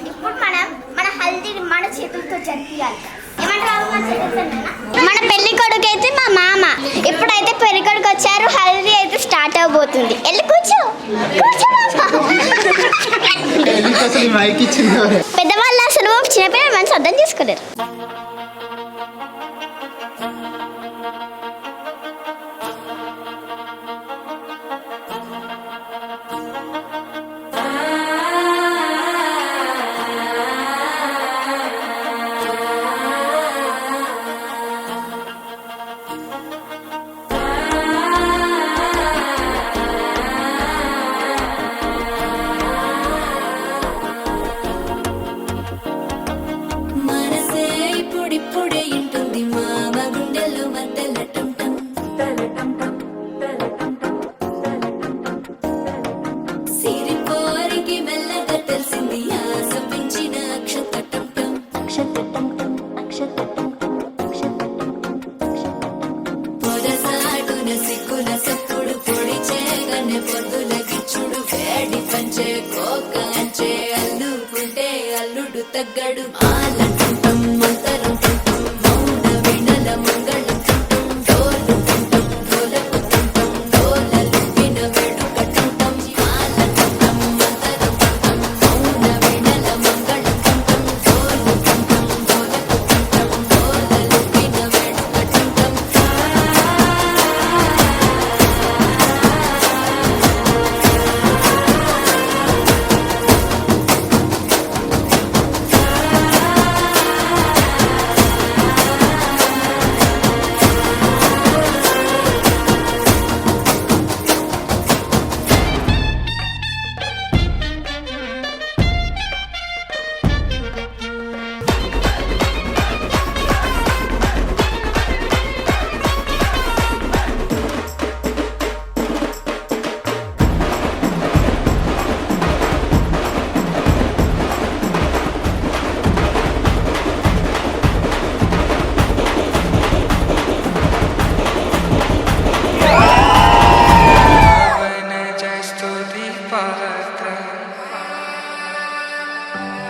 ఇప్పుడు మన హల్దీ మన చేతులతో జరిపియాలి. మన పెళ్లి కొడుకు అయితే మా మామ. ఇప్పుడైతే పెళ్లి కొడుకు వచ్చారు, హల్దీ అయితే స్టార్ట్ అవబోతుంది. వెళ్ళి కూర్చో. పెద్దవాళ్ళు అసలు చిన్నపిల్లలు మంచి అర్థం చేసుకోలేరు. అల్లుడు తగ్గడు ఆలంటుంటం మంతరంటుంటం మౌన వీణల మంగళంటుంటం డోలుతుంటం డోలకుతుంటం డోలలు విన వేడుకటుంటం ఆలంటుంటం మంతరంటుంటం మౌన వీణల మంగళంటుంటం డోలుతుంటం డోలకుతుంటం డోలలు విన వేడుకటుంటం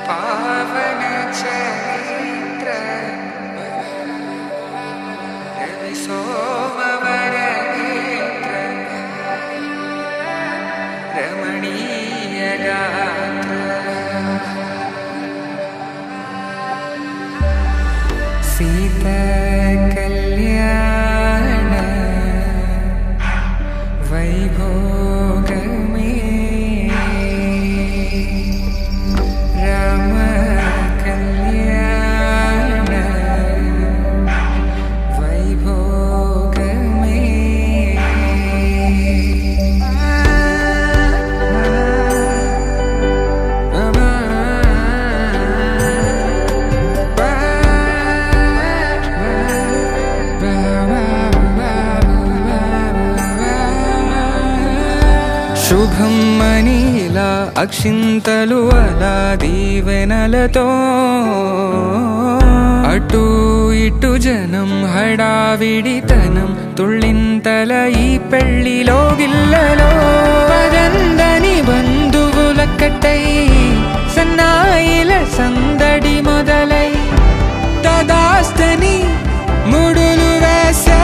पावन चरित्र रवि सोमवर नेत्र रमणीय गात्र सीता कल्याण वैभोग శుభం మనీలా అక్షింతలు అలా దీవెనలతో అటు ఇటు జనం హడావిడితనం తుళ్ళింతల ఈ పెళ్లిలో గిల్లలో పదందని బంధువులక్కటై సన్నాయిల సందడి మొదలై తదాస్తని ముడులు వేసే